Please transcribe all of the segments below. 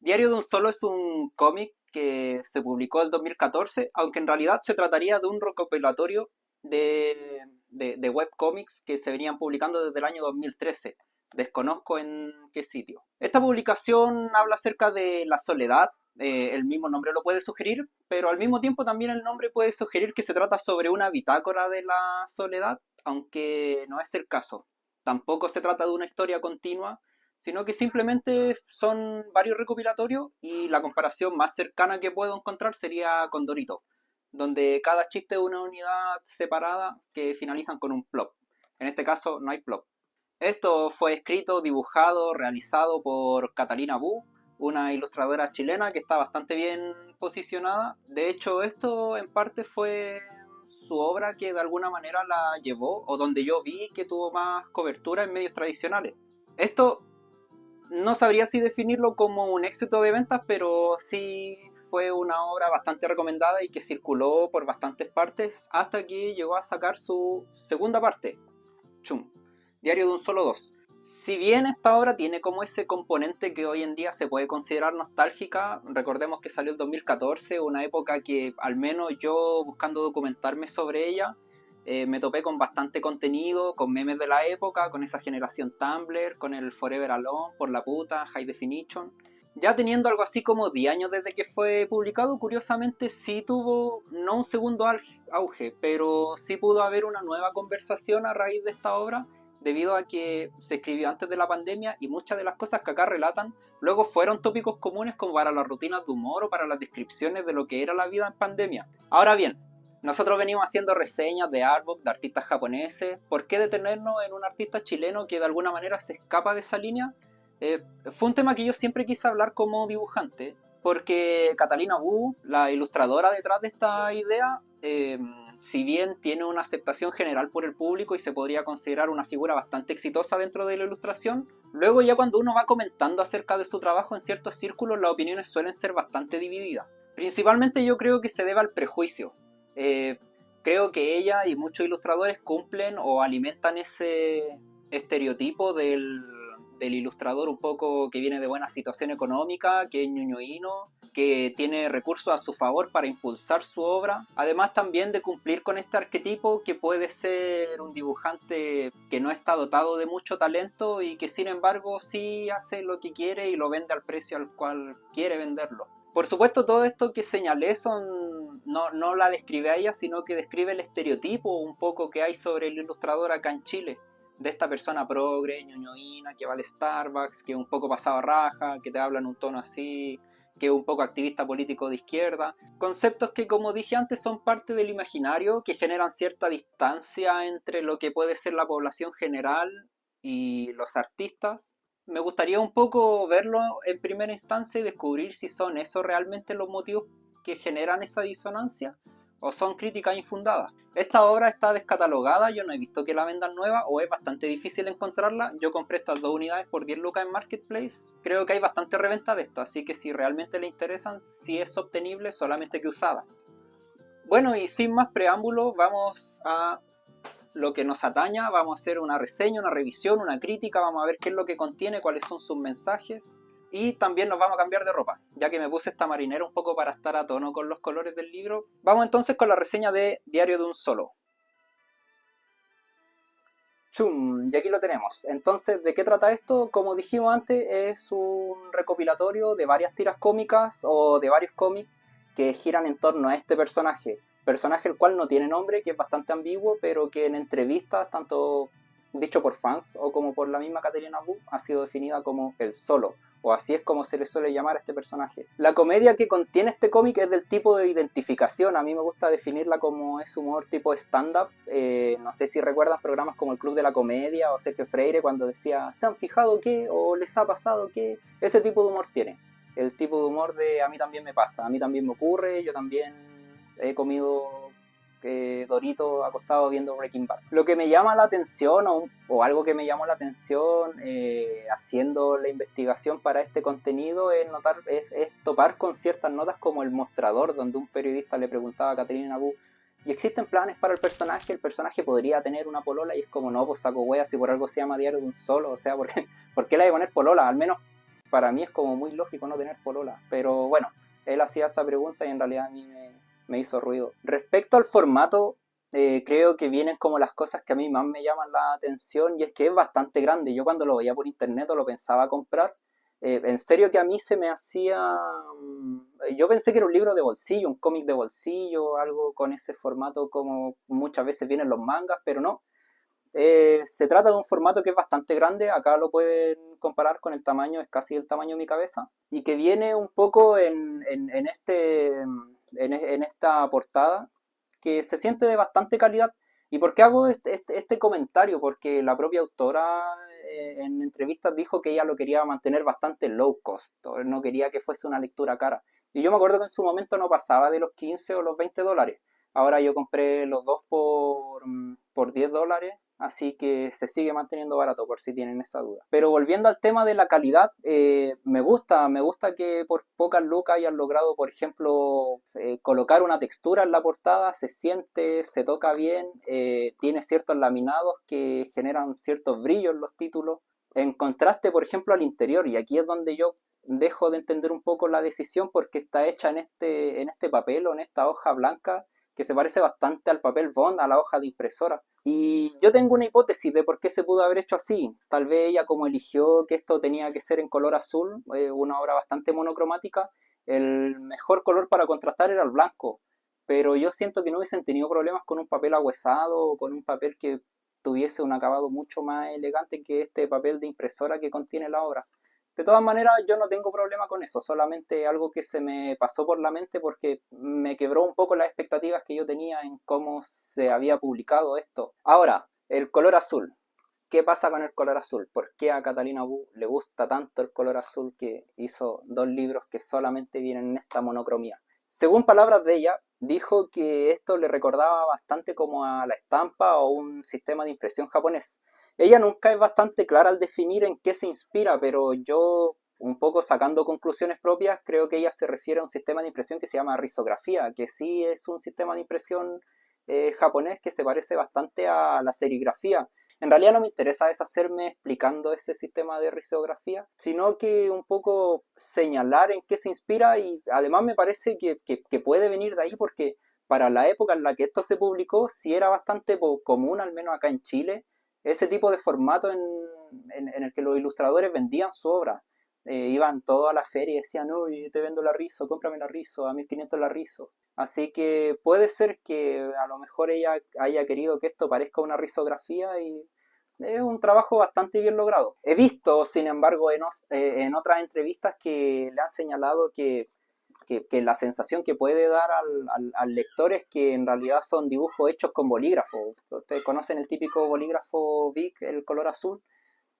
Diario de un Solo es un cómic que se publicó en 2014, aunque en realidad se trataría de un recopilatorio de webcomics que se venían publicando desde el año 2013. Desconozco en qué sitio. Esta publicación habla acerca de la soledad. El mismo nombre lo puede sugerir, pero al mismo tiempo también el nombre puede sugerir que se trata sobre una bitácora de la soledad, aunque no es el caso. Tampoco se trata de una historia continua, sino que simplemente son varios recopilatorios y la comparación más cercana que puedo encontrar sería con Dorito, donde cada chiste es una unidad separada que finalizan con un plop. En este caso no hay plop. Esto fue escrito, dibujado, realizado por Catalina Bu, una ilustradora chilena que está bastante bien posicionada. De hecho, esto en parte fue su obra que de alguna manera la llevó, o donde yo vi que tuvo más cobertura en medios tradicionales. Esto no sabría si definirlo como un éxito de ventas, pero sí fue una obra bastante recomendada y que circuló por bastantes partes hasta que llegó a sacar su segunda parte, Chum, Diario de un Solo Dos. Si bien esta obra tiene como ese componente que hoy en día se puede considerar nostálgica, recordemos que salió en 2014, una época que al menos yo buscando documentarme sobre ella, me topé con bastante contenido, con memes de la época, con esa generación Tumblr, con el Forever Alone, por la puta, High Definition. Ya teniendo algo así como 10 años desde que fue publicado, curiosamente sí tuvo no un segundo auge, pero sí pudo haber una nueva conversación a raíz de esta obra, debido a que se escribió antes de la pandemia y muchas de las cosas que acá relatan luego fueron tópicos comunes como para las rutinas de humor o para las descripciones de lo que era la vida en pandemia. Ahora bien, nosotros venimos haciendo reseñas de artbook, de artistas japoneses. ¿Por qué detenernos en un artista chileno que de alguna manera se escapa de esa línea? Eh, Fue un tema que yo siempre quise hablar como dibujante, porque Catalina Wu, la ilustradora detrás de esta idea, si bien tiene una aceptación general por el público y se podría considerar una figura bastante exitosa dentro de la ilustración, luego ya cuando uno va comentando acerca de su trabajo en ciertos círculos, las opiniones suelen ser bastante divididas. Principalmente yo creo que se debe al prejuicio. Eh, Creo que ella y muchos ilustradores cumplen o alimentan ese estereotipo del ilustrador un poco que viene de buena situación económica, que es ñoñoíno, que tiene recursos a su favor para impulsar su obra, además también de cumplir con este arquetipo que puede ser un dibujante que no está dotado de mucho talento y que sin embargo sí hace lo que quiere y lo vende al precio al cual quiere venderlo. Por supuesto, todo esto que señalé no la describe a ella, sino que describe el estereotipo un poco que hay sobre el ilustrador acá en Chile, de esta persona progre, ñoñoína, que va al Starbucks, que es un poco pasado a raja, que te habla en un tono así, que es un poco activista político de izquierda. Conceptos que, como dije antes, son parte del imaginario, que generan cierta distancia entre lo que puede ser la población general y los artistas. Me gustaría un poco verlo en primera instancia y descubrir si son esos realmente los motivos que generan esa disonancia o son críticas infundadas. Esta obra está descatalogada, yo no he visto que la vendan nueva o es bastante difícil encontrarla. Yo compré estas dos unidades por 10 lucas en Marketplace. Creo que hay bastante reventa de esto, así que si realmente le interesan, sí es obtenible, solamente que usada. Bueno, y sin más preámbulos, vamos a lo que nos ataña, vamos a hacer una reseña, una revisión, una crítica, vamos a ver qué es lo que contiene, cuáles son sus mensajes y también nos vamos a cambiar de ropa, ya que me puse esta marinera un poco para estar a tono con los colores del libro. Vamos entonces con la reseña de Diario de un Solo. Chum, y aquí lo tenemos. Entonces, ¿de qué trata esto? Como dijimos antes, es un recopilatorio de varias tiras cómicas o de varios cómics que giran en torno a este personaje. Personaje el cual no tiene nombre, que es bastante ambiguo, pero que en entrevistas, tanto dicho por fans o como por la misma Caterina Wu, ha sido definida como el Solo, o así es como se le suele llamar a este personaje. La comedia que contiene este cómic es del tipo de identificación, a mí me gusta definirla como es humor tipo stand-up. No sé si recuerdan programas como el Club de la Comedia o Sergio Freire cuando decía ¿se han fijado qué? O ¿les ha pasado qué? Ese tipo de humor tiene. El tipo de humor de a mí también me pasa, a mí también me ocurre, yo también he comido Dorito acostado viendo Breaking Bad. Lo que me llama la atención, o algo que me llamó la atención haciendo la investigación para este contenido, es topar con ciertas notas como el mostrador, donde un periodista le preguntaba a Caterina Wu, ¿y existen planes para el personaje? El personaje podría tener una polola, y es como, no, pues saco wea, si por algo se llama Diario de un Solo, o sea, ¿por qué le hay que poner polola? Al menos para mí es como muy lógico no tener polola. Pero bueno, él hacía esa pregunta y en realidad a mí me hizo ruido. Respecto al formato, creo que vienen como las cosas que a mí más me llaman la atención y es que es bastante grande. Yo cuando lo veía por internet o lo pensaba comprar, en serio que a mí se me hacía... Yo pensé que era un libro de bolsillo, un cómic de bolsillo, algo con ese formato como muchas veces vienen los mangas, pero no. Se trata de un formato que es bastante grande, acá lo pueden comparar con el tamaño, es casi el tamaño de mi cabeza, y que viene un poco en esta portada, que se siente de bastante calidad. ¿Y por qué hago este comentario? Porque la propia autora en entrevistas dijo que ella lo quería mantener bastante low cost, no quería que fuese una lectura cara. Y yo me acuerdo que en su momento no pasaba de los 15 o los $20. Ahora yo compré los dos por $10, así que se sigue manteniendo barato por si tienen esa duda. Pero volviendo al tema de la calidad, me gusta que por pocas lucas hayan logrado, por ejemplo, colocar una textura en la portada, se siente, se toca bien, tiene ciertos laminados que generan ciertos brillos en los títulos. En contraste, por ejemplo, al interior, y aquí es donde yo dejo de entender un poco la decisión porque está hecha en este papel o en esta hoja blanca que se parece bastante al papel bond, a la hoja de impresora. Y yo tengo una hipótesis de por qué se pudo haber hecho así. Tal vez ella como eligió que esto tenía que ser en color azul, una obra bastante monocromática, el mejor color para contrastar era el blanco. Pero yo siento que no hubiesen tenido problemas con un papel ahuesado o con un papel que tuviese un acabado mucho más elegante que este papel de impresora que contiene la obra. De todas maneras, yo no tengo problema con eso, solamente algo que se me pasó por la mente porque me quebró un poco las expectativas que yo tenía en cómo se había publicado esto. Ahora, el color azul. ¿Qué pasa con el color azul? ¿Por qué a Catalina Wu le gusta tanto el color azul que hizo dos libros que solamente vienen en esta monocromía? Según palabras de ella, dijo que esto le recordaba bastante como a la estampa o un sistema de impresión japonés. Ella nunca es bastante clara al definir en qué se inspira, pero yo, un poco sacando conclusiones propias, creo que ella se refiere a un sistema de impresión que se llama risografía, que sí es un sistema de impresión japonés que se parece bastante a la serigrafía. En realidad no me interesa deshacerme explicando ese sistema de risografía, sino que un poco señalar en qué se inspira y además me parece que puede venir de ahí porque para la época en la que esto se publicó sí era bastante común, al menos acá en Chile, ese tipo de formato en el que los ilustradores vendían su obra. Iban todos a la feria y decían, uy, te vendo la rizo, cómprame la rizo, a 1500 la rizo. Así que puede ser que a lo mejor ella haya querido que esto parezca una risografía y es un trabajo bastante bien logrado. He visto, sin embargo, en otras entrevistas que le han señalado que la sensación que puede dar al lector es que en realidad son dibujos hechos con bolígrafo. Ustedes conocen el típico bolígrafo Bic, el color azul,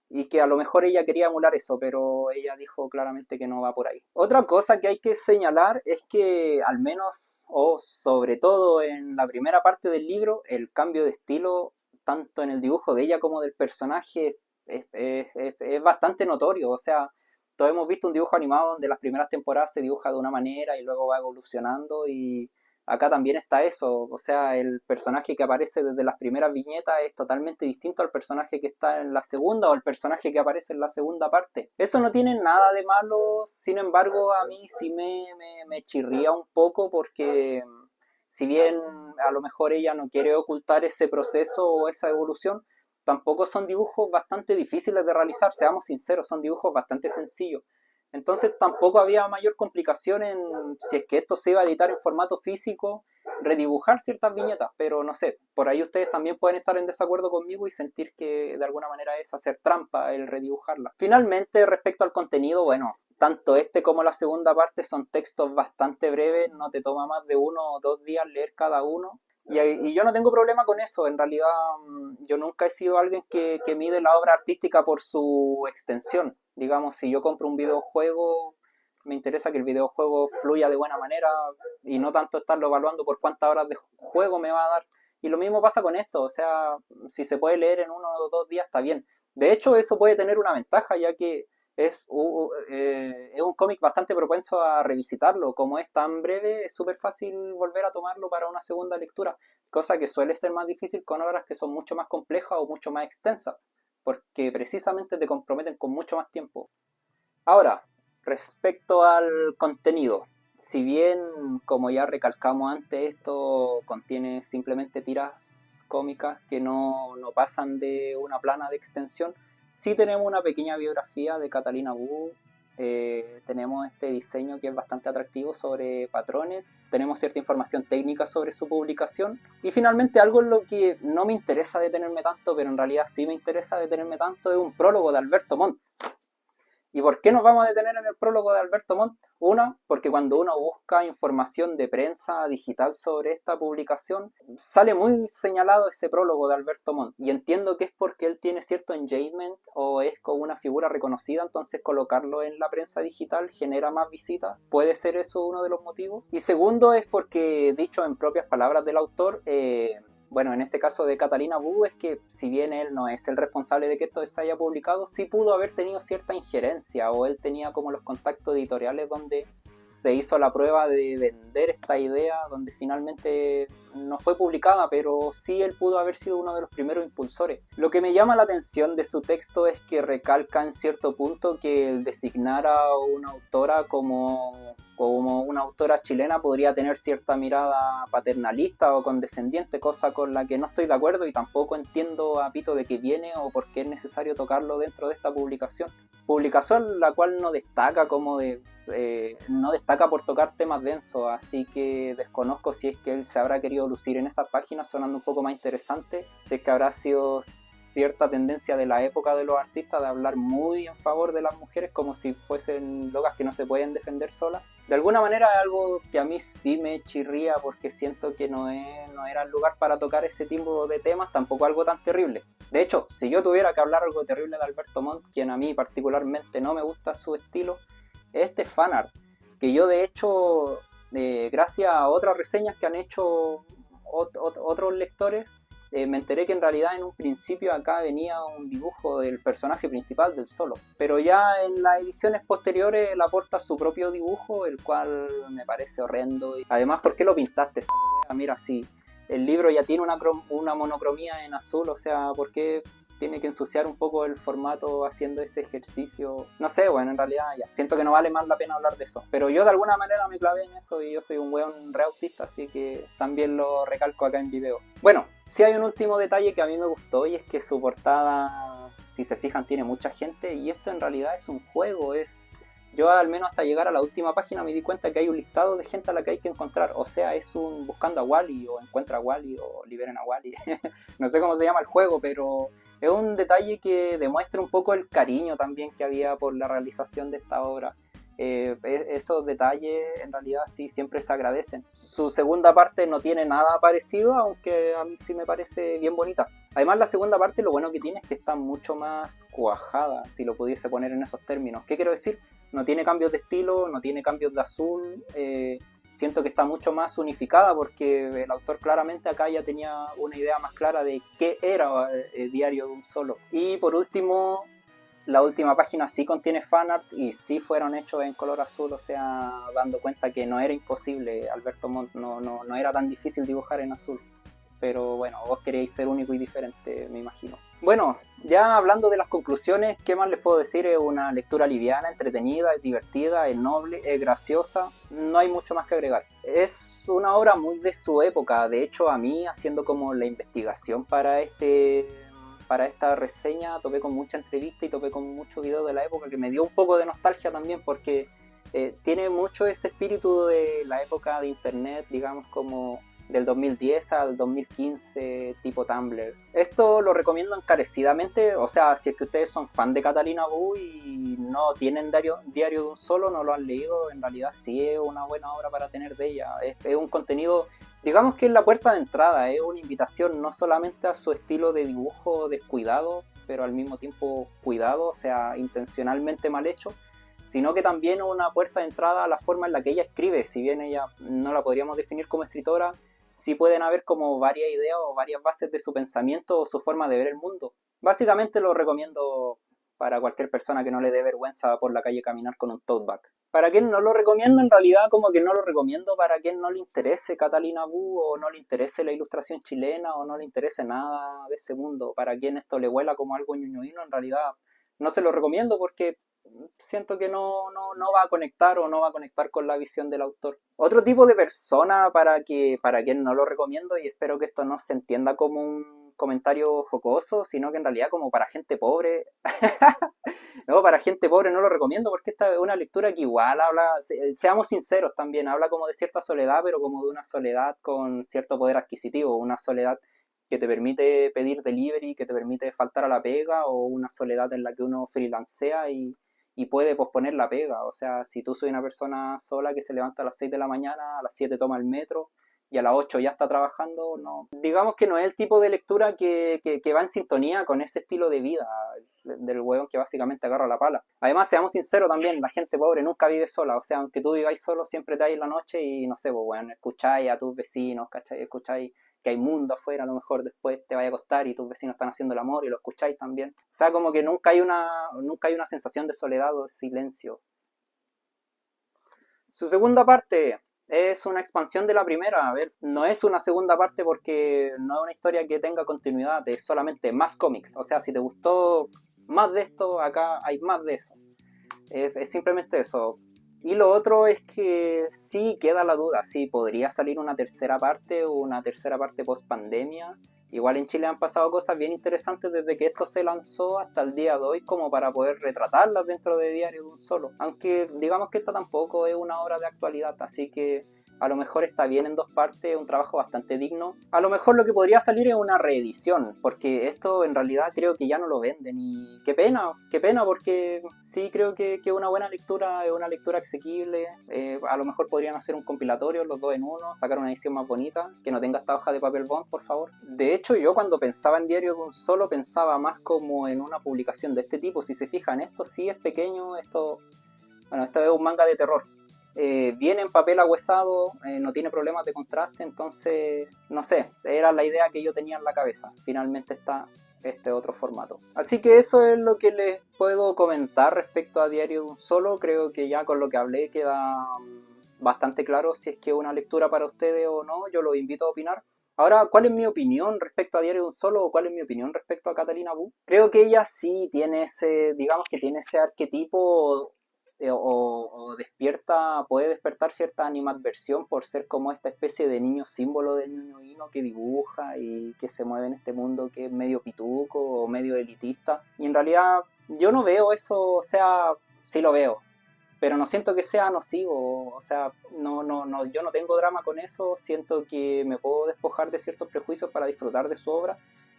y que a lo mejor ella quería emular eso, pero ella dijo claramente que no va por ahí. Otra cosa que hay que señalar es que al menos, o sobre todo en la primera parte del libro, el cambio de estilo, tanto en el dibujo de ella como del personaje, es bastante notorio. O sea, todos hemos visto un dibujo animado donde las primeras temporadas se dibuja de una manera y luego va evolucionando y acá también está eso, o sea, el personaje que aparece desde las primeras viñetas es totalmente distinto al personaje que está en la segunda o el personaje que aparece en la segunda parte. Eso no tiene nada de malo, sin embargo, a mí sí me chirría un poco porque si bien a lo mejor ella no quiere ocultar ese proceso o esa evolución, tampoco son dibujos bastante difíciles de realizar, seamos sinceros, son dibujos bastante sencillos. Entonces tampoco había mayor complicación en si es que esto se iba a editar en formato físico, redibujar ciertas viñetas, pero no sé, por ahí ustedes también pueden estar en desacuerdo conmigo y sentir que de alguna manera es hacer trampa el redibujarla. Finalmente, respecto al contenido, bueno, tanto este como la segunda parte son textos bastante breves, no te toma más de 1 o 2 días leer cada uno. Y yo no tengo problema con eso, en realidad yo nunca he sido alguien que mide la obra artística por su extensión. Digamos, si yo compro un videojuego, me interesa que el videojuego fluya de buena manera y no tanto estarlo evaluando por cuántas horas de juego me va a dar. Y lo mismo pasa con esto, o sea, si se puede leer en 1 o 2 días está bien. De hecho, eso puede tener una ventaja, ya que es un cómic bastante propenso a revisitarlo. Como es tan breve, es súper fácil volver a tomarlo para una segunda lectura, cosa que suele ser más difícil con obras que son mucho más complejas o mucho más extensas, porque precisamente te comprometen con mucho más tiempo. Ahora, respecto al contenido, si bien, como ya recalcamos antes, esto contiene simplemente tiras cómicas que no pasan de una plana de extensión, sí tenemos una pequeña biografía de Catalina Wu. Tenemos este diseño que es bastante atractivo sobre patrones, tenemos cierta información técnica sobre su publicación y finalmente algo en lo que no me interesa detenerme tanto, pero en realidad sí me interesa detenerme tanto, es un prólogo de Alberto Montt. ¿Y por qué nos vamos a detener en el prólogo de Alberto Montt? Una, porque cuando uno busca información de prensa digital sobre esta publicación, sale muy señalado ese prólogo de Alberto Montt. Y entiendo que es porque él tiene cierto engagement o es como una figura reconocida, entonces colocarlo en la prensa digital genera más visitas. Puede ser eso uno de los motivos. Y segundo es porque, dicho en propias palabras del autor, bueno, en este caso de Catalina Wu, es que si bien él no es el responsable de que esto se haya publicado, sí pudo haber tenido cierta injerencia, o él tenía como los contactos editoriales donde se hizo la prueba de vender esta idea, donde finalmente no fue publicada, pero sí él pudo haber sido uno de los primeros impulsores. Lo que me llama la atención de su texto es que recalca en cierto punto que el designar a una autora como una autora chilena podría tener cierta mirada paternalista o condescendiente, cosa con la que no estoy de acuerdo y tampoco entiendo a pito de qué viene o por qué es necesario tocarlo dentro de esta publicación. Publicación la cual no destaca no destaca por tocar temas densos, así que desconozco si es que él se habrá querido lucir en esa página sonando un poco más interesante, si es que habrá sido cierta tendencia de la época de los artistas de hablar muy en favor de las mujeres como si fuesen locas que no se pueden defender solas. De alguna manera es algo que a mí sí me chirría porque siento que no era el lugar para tocar ese tipo de temas, tampoco algo tan terrible. De hecho, si yo tuviera que hablar algo terrible de Alberto Montt, quien a mí particularmente no me gusta su estilo, es este fanart, que yo de hecho, gracias a otras reseñas que han hecho otros lectores, me enteré que en realidad en un principio acá venía un dibujo del personaje principal del solo, pero ya en las ediciones posteriores él aporta su propio dibujo, el cual me parece horrendo. Y además, ¿por qué lo pintaste? Mira, sí, el libro ya tiene una monocromía en azul, o sea, ¿por qué tiene que ensuciar un poco el formato haciendo ese ejercicio? No sé, bueno, en realidad ya, siento que no vale más la pena hablar de eso, pero yo de alguna manera me clavé en eso y yo soy un weón re autista, así que también lo recalco acá en video. Bueno, sí hay un último detalle que a mí me gustó y es que su portada, si se fijan, tiene mucha gente y esto en realidad es un juego, es... Yo al menos hasta llegar a la última página me di cuenta que hay un listado de gente a la que hay que encontrar. O sea, es un buscando a Wally o encuentra a Wally o liberen a Wally. No sé cómo se llama el juego, pero es un detalle que demuestra un poco el cariño también que había por la realización de esta obra. Esos detalles en realidad sí siempre se agradecen. Su segunda parte no tiene nada parecido, aunque a mí sí me parece bien bonita. Además la segunda parte lo bueno que tiene es que está mucho más cuajada, si lo pudiese poner en esos términos. ¿Qué quiero decir? No tiene cambios de estilo, no tiene cambios de azul, siento que está mucho más unificada porque el autor claramente acá ya tenía una idea más clara de qué era el diario de un solo. Y por último, la última página sí contiene fanart y sí fueron hechos en color azul, o sea, dando cuenta que no era imposible, Alberto Montt no era tan difícil dibujar en azul. Pero bueno, vos queréis ser único y diferente, me imagino. Bueno, ya hablando de las conclusiones, ¿qué más les puedo decir? Es una lectura liviana, entretenida, es divertida, es noble, es graciosa, no hay mucho más que agregar. Es una obra muy de su época, de hecho a mí haciendo como la investigación para esta reseña topé con mucha entrevista y topé con mucho video de la época que me dio un poco de nostalgia también porque tiene mucho ese espíritu de la época de internet, digamos como del 2010 al 2015 tipo Tumblr. Esto lo recomiendo encarecidamente, o sea, si es que ustedes son fan de Catalina Wu y no tienen diario de un solo, no lo han leído, en realidad sí es una buena obra para tener de ella. Es un contenido, digamos que es la puerta de entrada, es una invitación no solamente a su estilo de dibujo descuidado, pero al mismo tiempo cuidado, o sea, intencionalmente mal hecho, sino que también una puerta de entrada a la forma en la que ella escribe. Si bien ella no la podríamos definir como escritora, sí pueden haber como varias ideas o varias bases de su pensamiento o su forma de ver el mundo. Básicamente lo recomiendo para cualquier persona que no le dé vergüenza por la calle caminar con un tote bag. Para quien no lo recomiendo, en realidad como que no lo recomiendo para quien no le interese Catalina Wu o no le interese la ilustración chilena o no le interese nada de ese mundo. Para quien esto le huela como algo ñoñoíno, en realidad no se lo recomiendo porque siento que no va a conectar o no va a conectar con la visión del autor. Otro tipo de persona para quien no lo recomiendo, y espero que esto no se entienda como un comentario jocoso, sino que en realidad como para gente pobre. No, para gente pobre no lo recomiendo porque esta es una lectura que igual habla, seamos sinceros también, habla como de cierta soledad, pero como de una soledad con cierto poder adquisitivo, una soledad que te permite pedir delivery, que te permite faltar a la pega, o una soledad en la que uno freelancea y puede posponer la pega. O sea, si tú soy una persona sola que se levanta a las 6 de la mañana, a las 7 toma el metro y a las 8 ya está trabajando, no. Digamos que no es el tipo de lectura que va en sintonía con ese estilo de vida del hueón que básicamente agarra la pala. Además, seamos sinceros también, la gente pobre nunca vive sola. O sea, aunque tú viváis solo, siempre te vais en la noche y no sé, pues bueno, escucháis a tus vecinos, ¿cachai? Escucháis que hay mundo afuera, a lo mejor después te vaya a acostar y tus vecinos están haciendo el amor y lo escucháis también. O sea, como que nunca hay una sensación de soledad o de silencio. Su segunda parte es una expansión de la primera. A ver, no es una segunda parte porque no es una historia que tenga continuidad, es solamente más cómics. O sea, si te gustó más de esto, acá hay más de eso. Es simplemente eso. Y lo otro es que sí queda la duda, sí, podría salir una tercera parte o una tercera parte post pandemia. Igual en Chile han pasado cosas bien interesantes desde que esto se lanzó hasta el día de hoy como para poder retratarlas dentro de Diario de un Solo. Aunque digamos que esta tampoco es una obra de actualidad, así que a lo mejor está bien en dos partes, un trabajo bastante digno. A lo mejor lo que podría salir es una reedición, porque esto en realidad creo que ya no lo venden y qué pena porque sí creo que una buena lectura es una lectura asequible. A lo mejor podrían hacer un compilatorio, los dos en uno, sacar una edición más bonita, que no tenga esta hoja de papel bond, por favor. De hecho, yo cuando pensaba en Diario de un Solo pensaba más como en una publicación de este tipo. Si se fijan, esto sí es pequeño, esto es un manga de terror. Viene en papel ahuesado, no tiene problemas de contraste, entonces, no sé, era la idea que yo tenía en la cabeza. Finalmente está este otro formato. Así que eso es lo que les puedo comentar respecto a Diario de un Solo. Creo que ya con lo que hablé queda bastante claro si es que es una lectura para ustedes o no. Yo los invito a opinar. Ahora, ¿cuál es mi opinión respecto a Diario de un Solo o cuál es mi opinión respecto a Catalina Wu? Creo que ella sí tiene ese, digamos que tiene ese arquetipo despierta, puede despertar cierta animadversión por ser como esta especie de niño símbolo del niño hino que dibuja y que se mueve en este mundo que es medio pituco o medio elitista. Y en realidad yo no veo eso, o sea, sí lo veo, pero no siento que sea nocivo, o sea, yo no tengo drama con eso, siento que me puedo despojar de ciertos prejuicios para disfrutar de su obra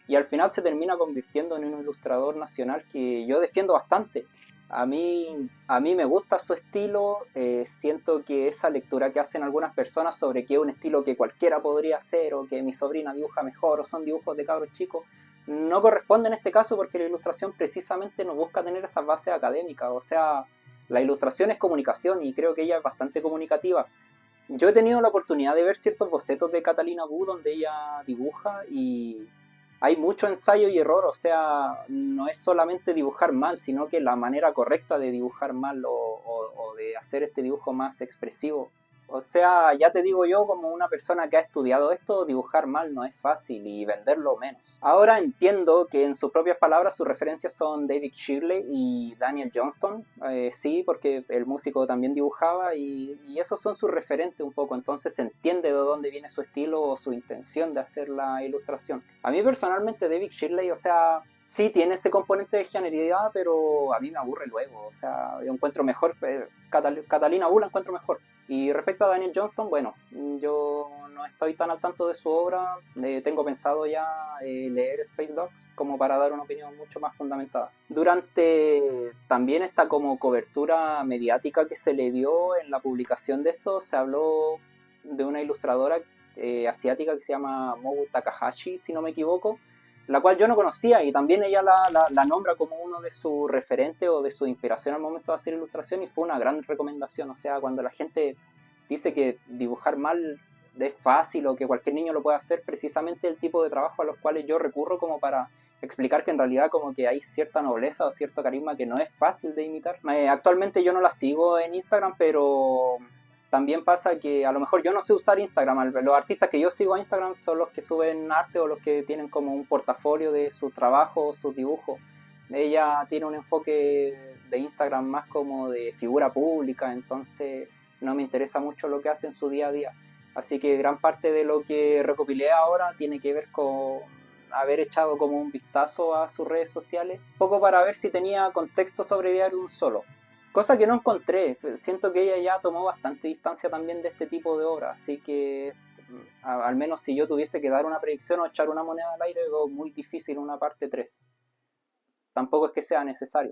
y al final se termina convirtiendo en un ilustrador nacional que yo defiendo bastante. A mí me gusta su estilo, siento que esa lectura que hacen algunas personas sobre que es un estilo que cualquiera podría hacer o que mi sobrina dibuja mejor o son dibujos de cabros chicos, no corresponde en este caso porque la ilustración precisamente no busca tener esas bases académicas, o sea, la ilustración es comunicación y creo que ella es bastante comunicativa. Yo he tenido la oportunidad de ver ciertos bocetos de Catalina Wu donde ella dibuja y hay mucho ensayo y error, o sea, no es solamente dibujar mal, sino que la manera correcta de dibujar mal o de hacer este dibujo más expresivo. O sea, ya te digo yo, como una persona que ha estudiado esto, dibujar mal no es fácil y venderlo menos. Ahora entiendo que en sus propias palabras sus referencias son David Shirley y Daniel Johnston. Sí, porque el músico también dibujaba y esos son sus referentes un poco. Entonces se entiende de dónde viene su estilo o su intención de hacer la ilustración. A mí personalmente David Shirley, o sea, sí tiene ese componente de genialidad, pero a mí me aburre luego. O sea, yo encuentro mejor, Catalina Wu la encuentro mejor. Y respecto a Daniel Johnston, bueno, yo no estoy tan al tanto de su obra, tengo pensado ya leer Space Dogs como para dar una opinión mucho más fundamentada. Durante también esta como cobertura mediática que se le dio en la publicación de esto, se habló de una ilustradora asiática que se llama Mogu Takahashi, si no me equivoco, la cual yo no conocía y también ella la nombra como uno de sus referentes o de su inspiración al momento de hacer ilustración y fue una gran recomendación. O sea, cuando la gente dice que dibujar mal es fácil o que cualquier niño lo puede hacer, precisamente el tipo de trabajo a los cuales yo recurro como para explicar que en realidad como que hay cierta nobleza o cierto carisma que no es fácil de imitar. Actualmente yo no la sigo en Instagram, pero también pasa que a lo mejor yo no sé usar Instagram. Los artistas que yo sigo a Instagram son los que suben arte o los que tienen como un portafolio de su trabajo, sus dibujos. Ella tiene un enfoque de Instagram más como de figura pública, entonces no me interesa mucho lo que hace en su día a día. Así que gran parte de lo que recopilé ahora tiene que ver con haber echado como un vistazo a sus redes sociales, poco para ver si tenía contexto sobre Diario de un Solo. Cosa que no encontré, siento que ella ya tomó bastante distancia también de este tipo de obras, así que al menos si yo tuviese que dar una predicción o echar una moneda al aire, veo muy difícil una parte 3. Tampoco es que sea necesario.